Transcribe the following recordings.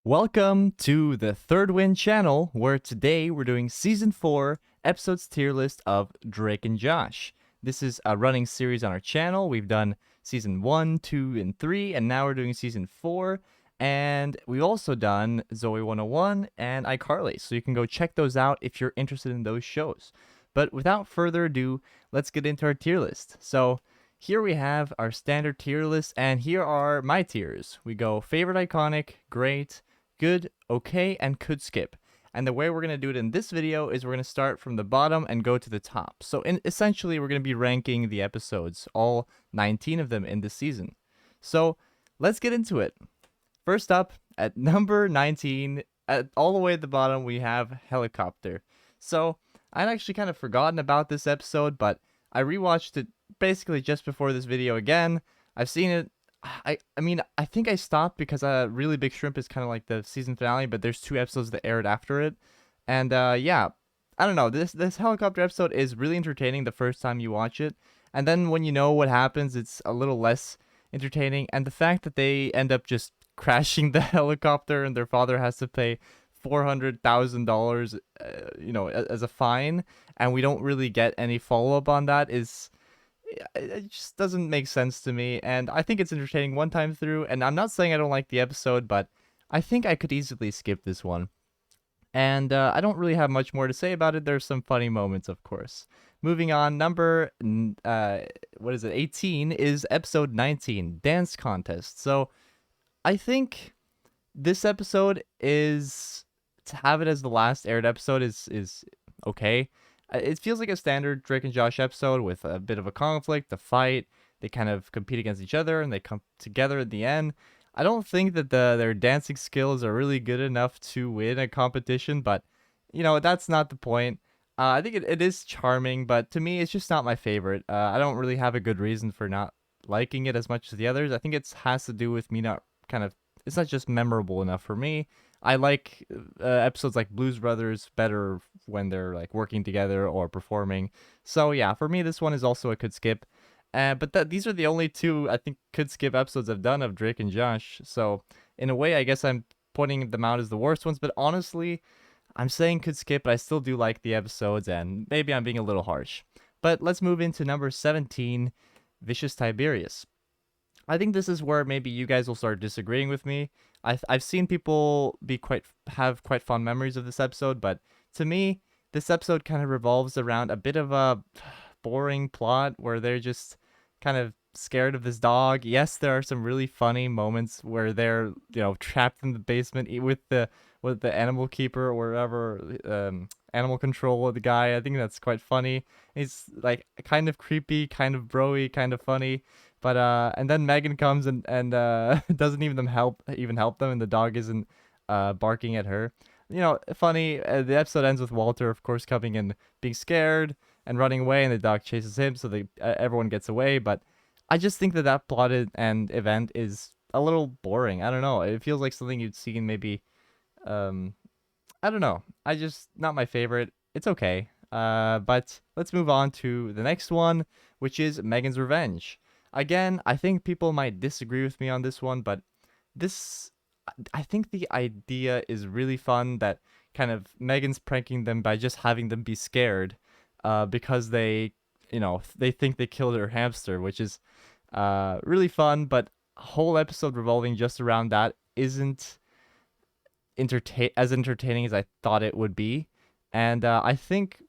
Welcome to the Third Win channel, where today we're doing Season 4, Episodes tier list of Drake and Josh. This is a running series on our channel. We've done Season 1, 2, and 3, and now we're doing Season 4. And we've also done Zoe 101 and iCarly, so you can go check those out if you're interested in those shows. But without further ado, let's get into our tier list. So here we have our standard tier list, and here are my tiers. We go favorite iconic, great, good, okay, and could skip. And the way we're going to do it in this video is we're going to start from the bottom and go to the top. So essentially, we're going to be ranking the episodes, all 19 of them in this season. So let's get into it. First up, at number 19, all the way at the bottom, we have Helicopter. So I'd actually kind of forgotten about this episode, but I rewatched it basically just before this video again. I've seen it. I mean, I think I stopped because Really Big Shrimp is kind of like the season finale, but there's 2 episodes that aired after it. And yeah, I don't know. This helicopter episode is really entertaining the first time you watch it. And then when you know what happens, it's a little less entertaining. And the fact that they end up just crashing the helicopter and their father has to pay $400,000, as a fine, and we don't really get any follow-up on that it just doesn't make sense to me, and I think it's entertaining one time through, and I'm not saying I don't like the episode, but I think I could easily skip this one. And I don't really have much more to say about it. There's some funny moments, of course. Moving on, number 18 is episode 19, Dance Contest. So I think this episode is, to have it as the last aired episode is okay. It feels like a standard Drake and Josh episode with a bit of a conflict, a fight. They kind of compete against each other and they come together at the end. I don't think that their dancing skills are really good enough to win a competition, but that's not the point. I think it is charming, but to me, it's just not my favorite. I don't really have a good reason for not liking it as much as the others. I think it has to do with me not it's not just memorable enough for me. I like episodes like Blues Brothers better when they're like working together or performing. So yeah, for me, this one is also a could skip. But these are the only 2 I think could skip episodes I've done of Drake and Josh. So in a way, I guess I'm pointing them out as the worst ones. But honestly, I'm saying could skip, but I still do like the episodes, and maybe I'm being a little harsh. But let's move into number 17, Vicious Tiberius. I think this is where maybe you guys will start disagreeing with me. I've seen people have quite fond memories of this episode, but to me, this episode kind of revolves around a bit of a boring plot where they're just kind of scared of this dog. Yes, there are some really funny moments where they're trapped in the basement with the animal keeper or whatever, animal control of the guy. I think that's quite funny. He's like kind of creepy, kind of bro-y, kind of funny. But and then Megan comes and doesn't even help them, and the dog isn't barking at her. Funny. The episode ends with Walter, of course, coming and being scared and running away, and the dog chases him, so everyone gets away. But I just think that plot and event is a little boring. I don't know. It feels like something you'd seen maybe. I don't know. Not my favorite. It's okay. But let's move on to the next one, which is Megan's Revenge. Again, I think people might disagree with me on this one, but I think the idea is really fun, that kind of Megan's pranking them by just having them be scared because they think they killed her hamster, which is really fun, but a whole episode revolving just around that isn't as entertaining as I thought it would be. And I think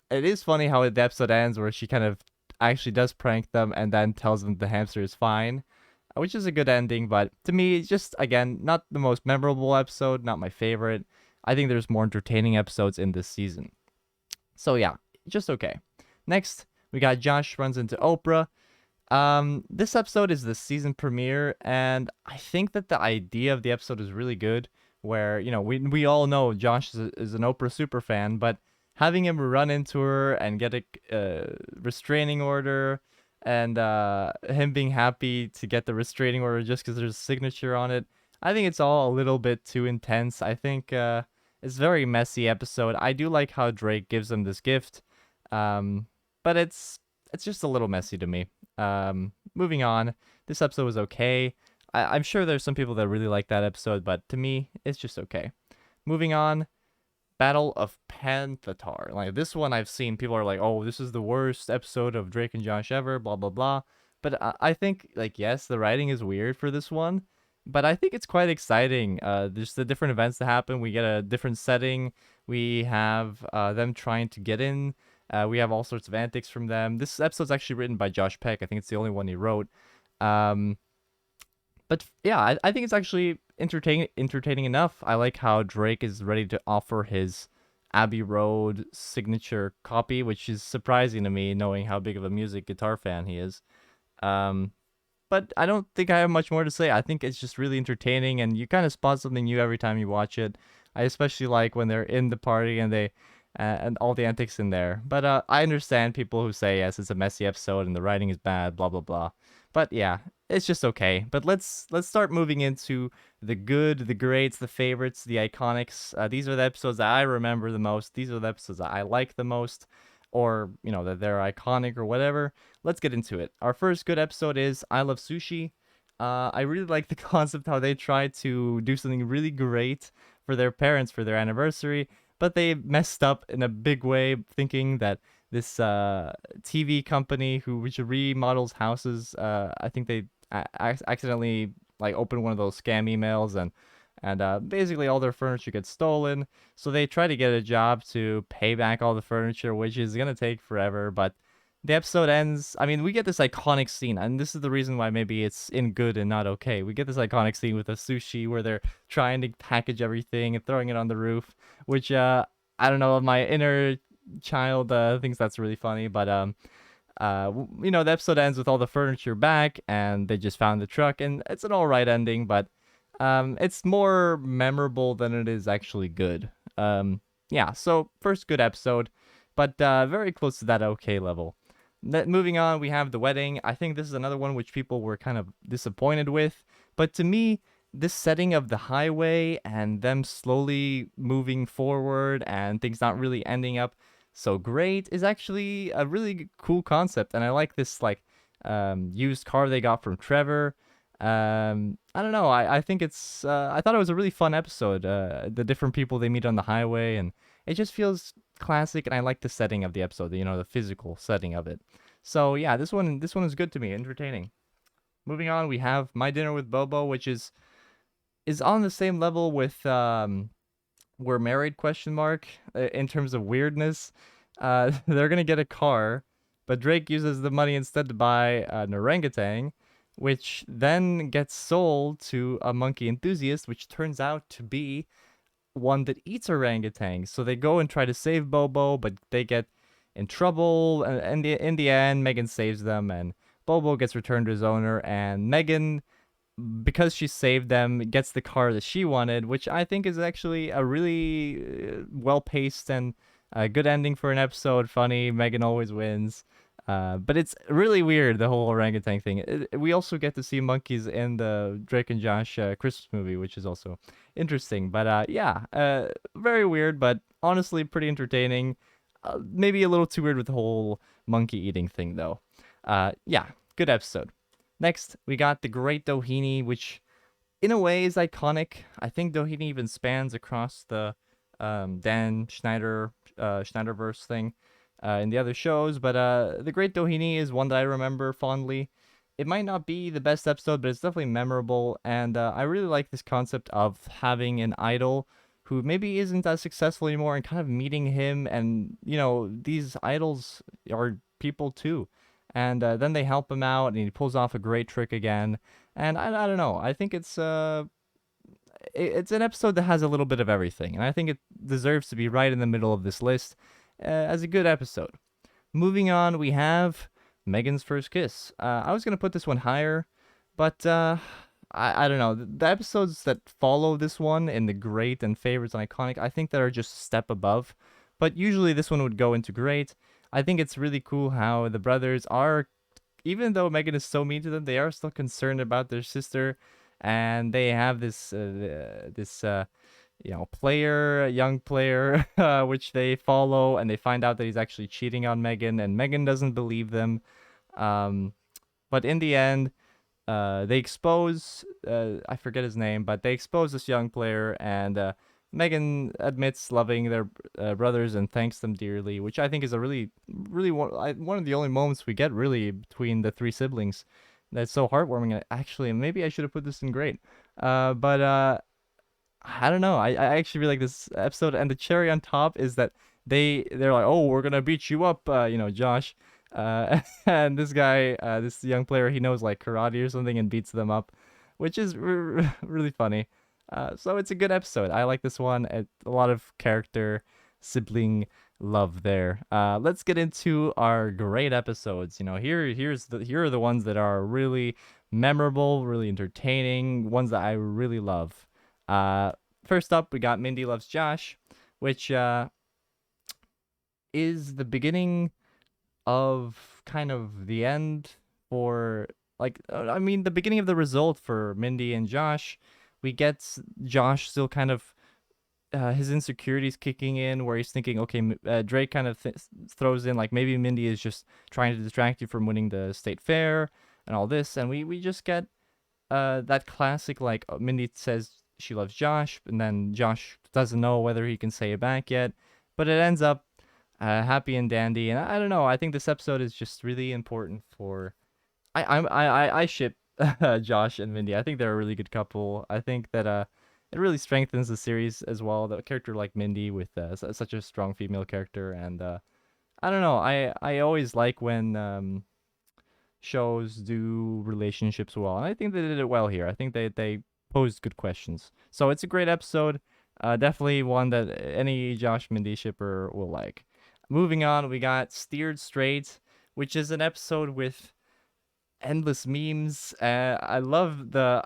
it is funny how the episode ends where she kind of actually does prank them and then tells them the hamster is fine, which is a good ending. But to me, just again, not the most memorable episode, not my favorite. I think there's more entertaining episodes in this season. So yeah, just okay. Next, we got Josh runs into Oprah. This episode is the season premiere, and I think that the idea of the episode is really good, where we all know Josh is an Oprah super fan, but having him run into her and get a restraining order, and him being happy to get the restraining order just because there's a signature on it, I think it's all a little bit too intense. I think it's a very messy episode. I do like how Drake gives them this gift, but it's just a little messy to me. Moving on, this episode was okay. I'm sure there's some people that really like that episode, but to me, it's just okay. Moving on, Battle of PANTHATAR. Like this one, I've seen people are like, "Oh, this is the worst episode of Drake and Josh ever." Blah blah blah. But I think like yes, the writing is weird for this one, but I think it's quite exciting. Just the different events that happen. We get a different setting. We have them trying to get in. We have all sorts of antics from them. This episode's actually written by Josh Peck. I think it's the only one he wrote. Um, but yeah, I think it's actually entertaining enough. I like how Drake is ready to offer his Abbey Road signature copy, which is surprising to me, knowing how big of a music guitar fan he is. Um, but I don't think I have much more to say. I think it's just really entertaining, and you kind of spot something new every time you watch it. I especially like when they're in the party and they and all the antics in there. But I understand people who say yes, it's a messy episode and the writing is bad, blah blah blah. But yeah, it's just okay. But let's start moving into the good, the greats, the favorites, the iconics. These are the episodes that I remember the most. These are the episodes that I like the most, or you know that they're iconic or whatever. Let's get into it. Our first good episode is I Love Sushi. I really like the concept how they try to do something really great for their parents for their anniversary, but they messed up in a big way, thinking that this TV company which remodels houses, I think they accidentally like opened one of those scam emails and basically all their furniture gets stolen. So they try to get a job to pay back all the furniture, which is gonna take forever, but the episode ends. I mean, we get this iconic scene, and this is the reason why maybe it's in good and not okay. We get this iconic scene with a sushi where they're trying to package everything and throwing it on the roof, which I don't know, my inner child thinks that's really funny, but you know, the episode ends with all the furniture back, and they just found the truck, and it's an all right ending, but it's more memorable than it is actually good. Yeah, so first good episode, but very close to that okay level. Moving on, we have the wedding. I think this is another one which people were kind of disappointed with, but to me, this setting of the highway and them slowly moving forward and things not really ending up so great is actually a really cool concept, and I like this like used car they got from Trevor. I don't know. I think it's. I thought it was a really fun episode. The different people they meet on the highway, and it just feels classic. And I like the setting of the episode. You know, the physical setting of it. So yeah, this one is good to me, entertaining. Moving on, we have My Dinner with Bobo, which is on the same level with We're Married question mark in terms of weirdness. They're gonna get a car, but Drake uses the money instead to buy an orangutan, which then gets sold to a monkey enthusiast, which turns out to be one that eats orangutans. So they go and try to save Bobo, but they get in trouble. And in the end, Megan saves them, and Bobo gets returned to his owner. And Megan, because she saved them, gets the car that she wanted, which I think is actually a really well paced and good ending for an episode. Funny, Megan always wins. But it's really weird, the whole orangutan thing. We also get to see monkeys in the Drake and Josh Christmas movie, which is also interesting. But yeah, very weird, but honestly pretty entertaining. Maybe a little too weird with the whole monkey eating thing, though. Yeah, good episode. Next, we got The Great Doheny, which in a way is iconic. I think Doheny even spans across the Dan Schneider Schneiderverse thing in the other shows, but The Great Doheny is one that I remember fondly. It might not be the best episode, but it's definitely memorable, and I really like this concept of having an idol who maybe isn't as successful anymore and kind of meeting him, and you know, these idols are people too. And then they help him out, and he pulls off a great trick again. And I don't know. I think it's an episode that has a little bit of everything, and I think it deserves to be right in the middle of this list as a good episode. Moving on, we have Megan's First Kiss. I was gonna put this one higher, but I don't know. The episodes that follow this one in the great and favorites and iconic, I think that are just a step above. But usually this one would go into great. I think it's really cool how the brothers are, even though Megan is so mean to them, they are still concerned about their sister, and they have this you know, player, a young player, which they follow, and they find out that he's actually cheating on Megan, and Megan doesn't believe them. But in the end, they expose I forget his name, but they expose this young player, and Megan admits loving their brothers and thanks them dearly, which I think is a really one of the only moments we get really between the three siblings. That's so heartwarming. Actually, maybe I should have put this in great. But I don't know. I actually really like this episode, and the cherry on top is that they're like, oh, we're gonna beat you up, Josh. And this guy, this young player, he knows like karate or something and beats them up, which is really funny. So it's a good episode. I like this one. A lot of character, sibling love there. Let's get into our great episodes. Here are the ones that are really memorable, really entertaining, ones that I really love. Uh, First up, we got Mindy Loves Josh, which is the beginning of kind of the end for the beginning of the result for Mindy and Josh. We get Josh still kind of his insecurities kicking in, where he's thinking, okay, Drake kind of throws in like maybe Mindy is just trying to distract you from winning the state fair and all this, and we just get that classic like Mindy says she loves Josh, and then Josh doesn't know whether he can say it back yet, but it ends up happy and dandy. And I don't know. I think this episode is just really important for. I ship Josh and Mindy. I think they're a really good couple. I think that it really strengthens the series as well. The character like Mindy with such a strong female character, and I don't know. I always like when shows do relationships well, and I think they did it well here. I think they posed good questions. So it's a great episode. Definitely one that any Josh Mindy shipper will like. Moving on, we got Steered Straight, which is an episode with endless memes. I love the.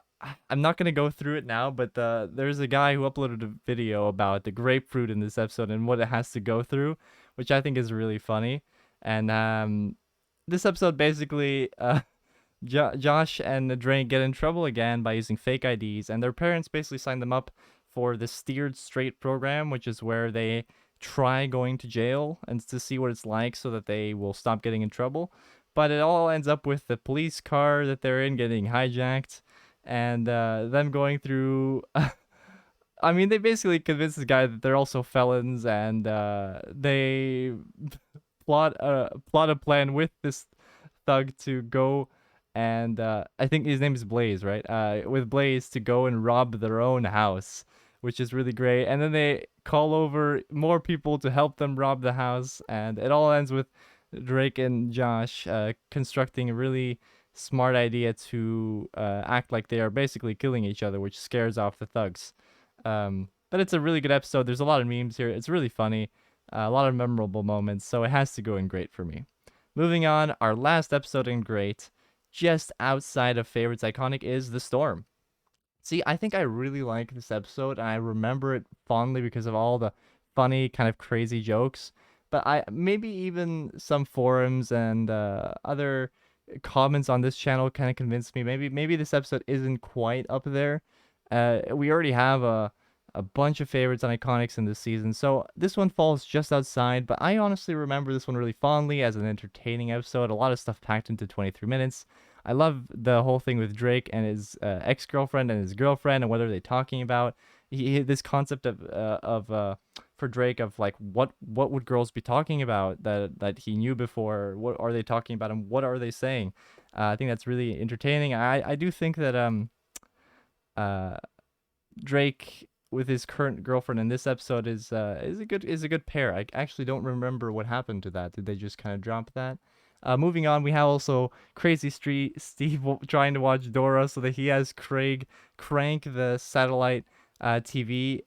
I'm not gonna go through it now, but there's a guy who uploaded a video about the grapefruit in this episode and what it has to go through, which I think is really funny. And this episode basically, Josh and Drake get in trouble again by using fake IDs, and their parents basically sign them up for the Steered Straight program, which is where they try going to jail and to see what it's like so that they will stop getting in trouble. But it all ends up with the police car that they're in getting hijacked, and them going through. I mean, they basically convince the guy that they're also felons, and they plot a plan with this thug to go, and I think his name is Blaze, right? With Blaze to go and rob their own house, which is really great. And then they call over more people to help them rob the house, and it all ends with Drake and Josh constructing a really smart idea to act like they are basically killing each other, which scares off the thugs. But it's a really good episode. There's a lot of memes here. It's really funny. A lot of memorable moments, so it has to go in great for me. Moving on, our last episode in great, just outside of favorites iconic, is The Storm. See, I think I really like this episode, and I remember it fondly because of all the funny, kind of crazy jokes. But I maybe even some forums and other comments on this channel kind of convinced me maybe this episode isn't quite up there. We already have a bunch of favorites and iconics in this season, so this one falls just outside. But I honestly remember this one really fondly as an entertaining episode. A lot of stuff packed into 23 minutes. I love the whole thing with Drake and his ex-girlfriend and his girlfriend and what are they talking about. This concept of for Drake of like what would girls be talking about that he knew before? What are they talking about and what are they saying? I think that's really entertaining. I do think that Drake with his current girlfriend in this episode is a good pair. I actually don't remember what happened to that. Did they just kind of drop that? Moving on, we have also Crazy Street Steve trying to watch Dora so that he has Craig crank the satellite TV.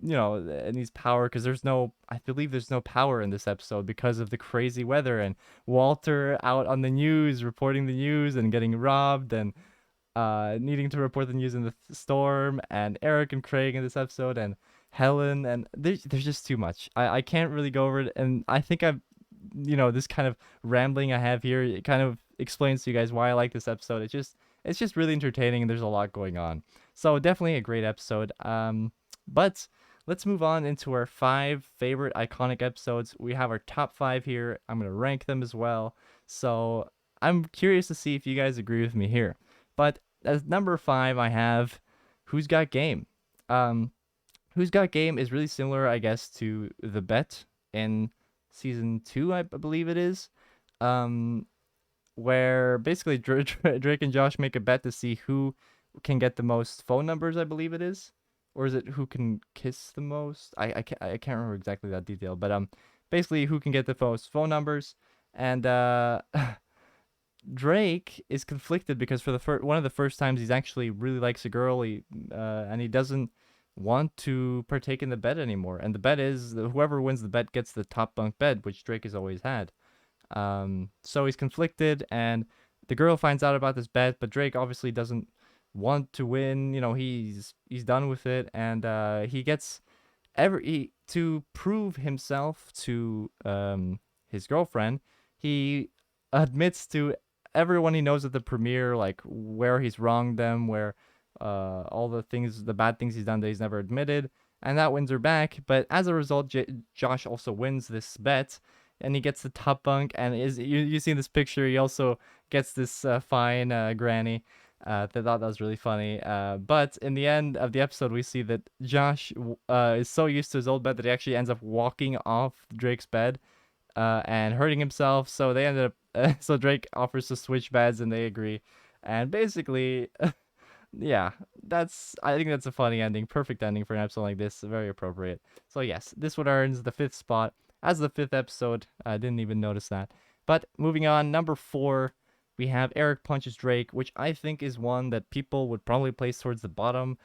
It needs power because I believe there's no power in this episode because of the crazy weather, and Walter out on the news reporting the news and getting robbed and needing to report the news in the storm, and Eric and Craig in this episode, and Helen, and there's just too much. I can't really go over it, and I think this kind of rambling I have here, it kind of explains to you guys why I like this episode. It's just really entertaining, and there's a lot going on. So definitely a great episode. But let's move on into our 5 favorite iconic episodes. We have our top 5 here. I'm gonna rank them as well. So I'm curious to see if you guys agree with me here. But as number 5, I have Who's Got Game. Um, Who's Got Game is really similar, I guess, to The Bet in season 2, I believe it is. Um, where basically Drake and Josh make a bet to see who can get the most phone numbers, I believe it is. Or is it who can kiss the most? I can't remember exactly that detail, but basically who can get the most phone numbers. And Drake is conflicted because for the one of the first times he's actually really likes a girl, and he doesn't want to partake in the bet anymore. And the bet is that whoever wins the bet gets the top bunk bed, which Drake has always had. So he's conflicted, and the girl finds out about this bet, but Drake obviously doesn't want to win. You know, he's done with it, and he gets to prove himself to his girlfriend. He admits to everyone he knows at the premiere, like where he's wronged them, where all the bad things he's done that he's never admitted, and that wins her back. But as a result, Josh also wins this bet, and he gets the top bunk. And you see in this picture, he also gets this fine granny. They thought that was really funny. But in the end of the episode, we see that Josh is so used to his old bed that he actually ends up walking off Drake's bed and hurting himself. So they ended up. So Drake offers to switch beds, and they agree. And basically, yeah, I think that's a funny ending, perfect ending for an episode like this, very appropriate. So yes, this one earns the 5th spot as the 5th episode. I didn't even notice that. But moving on, number 4, we have Eric Punches Drake, which I think is one that people would probably place towards the bottom.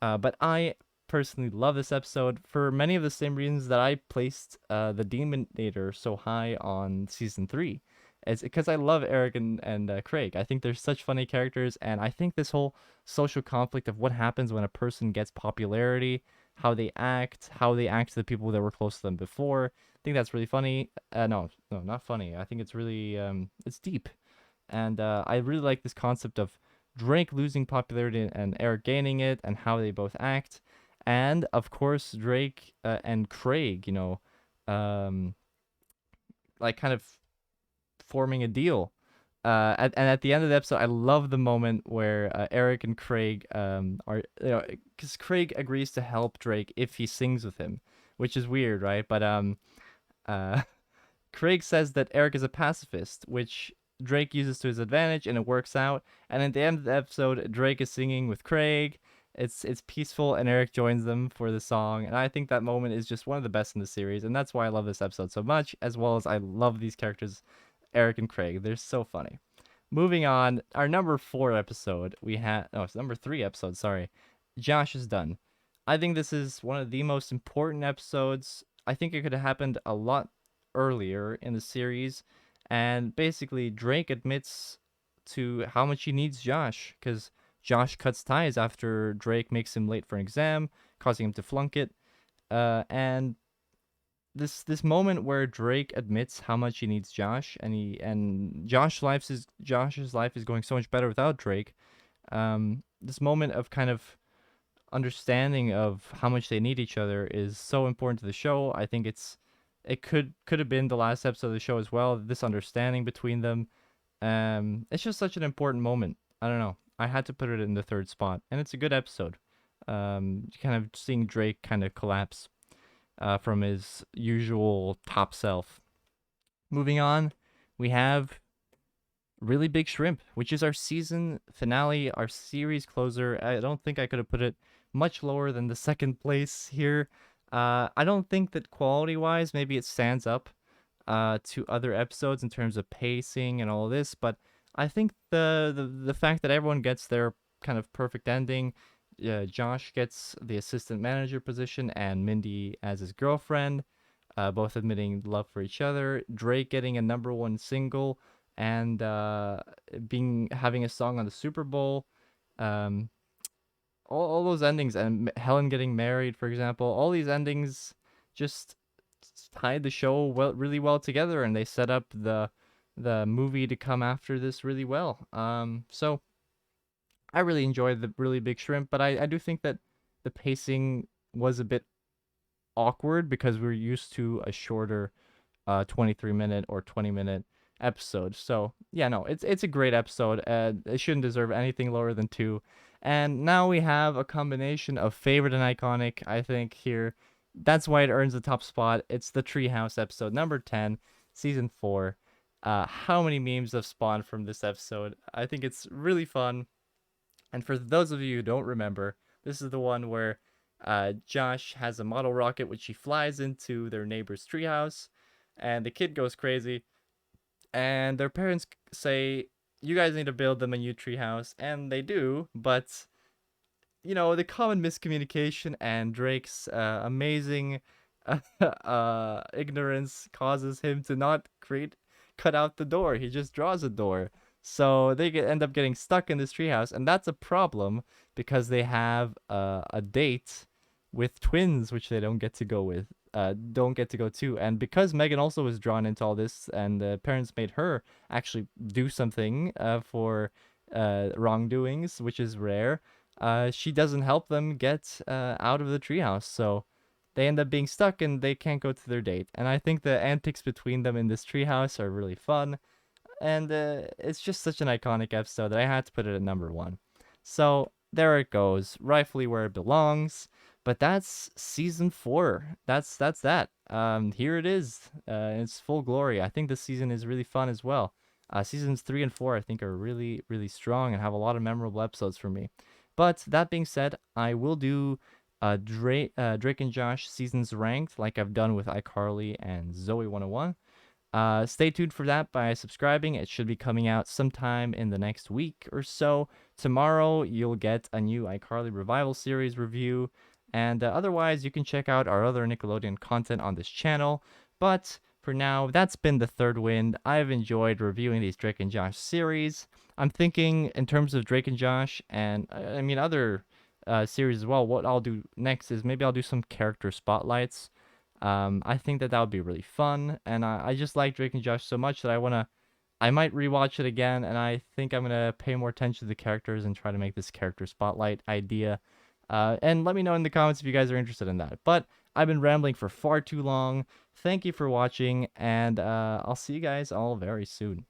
But I personally love this episode for many of the same reasons that I placed the Demonator so high on season 3. It's because I love Eric and Craig. I think they're such funny characters, and I think this whole social conflict of what happens when a person gets popularity, how they act to the people that were close to them before. I think that's really funny. No, not funny. I think it's really it's deep, and I really like this concept of Drake losing popularity and Eric gaining it, and how they both act, and of course Drake and Craig, like kind of forming a deal. And at the end of the episode, I love the moment where Eric and Craig are, because Craig agrees to help Drake if he sings with him, which is weird, right? But uh, Craig says that Eric is a pacifist, which Drake uses to his advantage, and it works out. And at the end of the episode, Drake is singing with Craig. It's peaceful, and Eric joins them for the song. And I think that moment is just one of the best in the series, and that's why I love this episode so much, as well as I love these characters, Eric and Craig. They're so funny. Moving on, our number 4 episode, it's number 3 episode, sorry. Josh is done. I think this is one of the most important episodes. I think it could have happened a lot earlier in the series. And basically, Drake admits to how much he needs Josh, because Josh cuts ties after Drake makes him late for an exam, causing him to flunk it. And this moment where Drake admits how much he needs Josh, and Josh's life is going so much better without Drake. This moment of kind of understanding of how much they need each other is so important to the show. I think it could have been the last episode of the show as well. This understanding between them, it's just such an important moment. I don't know. I had to put it in the 3rd spot, and it's a good episode. Kind of seeing Drake kind of collapse from his usual top self. Moving on, we have Really Big Shrimp, which is our season finale, our series closer. I don't think I could have put it much lower than the 2nd place here. I don't think that quality-wise, maybe it stands up to other episodes in terms of pacing and all this, but I think the fact that everyone gets their kind of perfect ending. Josh gets the assistant manager position, and Mindy as his girlfriend, both admitting love for each other. Drake getting a number 1 single, and having a song on the Super Bowl. All those endings, and Helen getting married, for example. All these endings just tied the show really well together, and they set up the movie to come after this really well. So I really enjoyed the Really Big Shrimp, but I do think that the pacing was a bit awkward because we're used to a shorter 23-minute or 20-minute episode. So yeah, no, it's a great episode. It shouldn't deserve anything lower than 2. And now we have a combination of favorite and iconic, I think, here. That's why it earns the top spot. It's the Treehouse episode, number 10, season 4. How many memes have spawned from this episode? I think it's really fun. And for those of you who don't remember, this is the one where Josh has a model rocket which he flies into their neighbor's treehouse, and the kid goes crazy. And their parents say, "You guys need to build them a new treehouse," and they do. But the common miscommunication and Drake's amazing ignorance causes him to not cut out the door. He just draws a door. So they end up getting stuck in this treehouse, and that's a problem because they have a date with twins, which they don't get to go with, don't get to go to. And because Megan also was drawn into all this, and the parents made her actually do something for wrongdoings, which is rare, she doesn't help them get out of the treehouse. So they end up being stuck and they can't go to their date. And I think the antics between them in this treehouse are really fun. And it's just such an iconic episode that I had to put it at number 1. So there it goes, rightfully where it belongs. But that's season 4. That's that. Here it is, in its full glory. I think this season is really fun as well. Seasons 3 and 4, I think, are really, really strong and have a lot of memorable episodes for me. But that being said, I will do Drake and Josh seasons ranked like I've done with iCarly and Zoe 101. Stay tuned for that by subscribing. It should be coming out sometime in the next week or so. Tomorrow, you'll get a new iCarly Revival series review. And otherwise, you can check out our other Nickelodeon content on this channel. But for now, that's been the Third Wind. I've enjoyed reviewing these Drake and Josh series. I'm thinking in terms of Drake and Josh, and I mean other series as well, what I'll do next is maybe I'll do some character spotlights. I think that would be really fun, and I just like Drake and Josh so much that I might rewatch it again, and I think I'm gonna pay more attention to the characters and try to make this character spotlight idea. And let me know in the comments if you guys are interested in that. But I've been rambling for far too long. Thank you for watching, and I'll see you guys all very soon.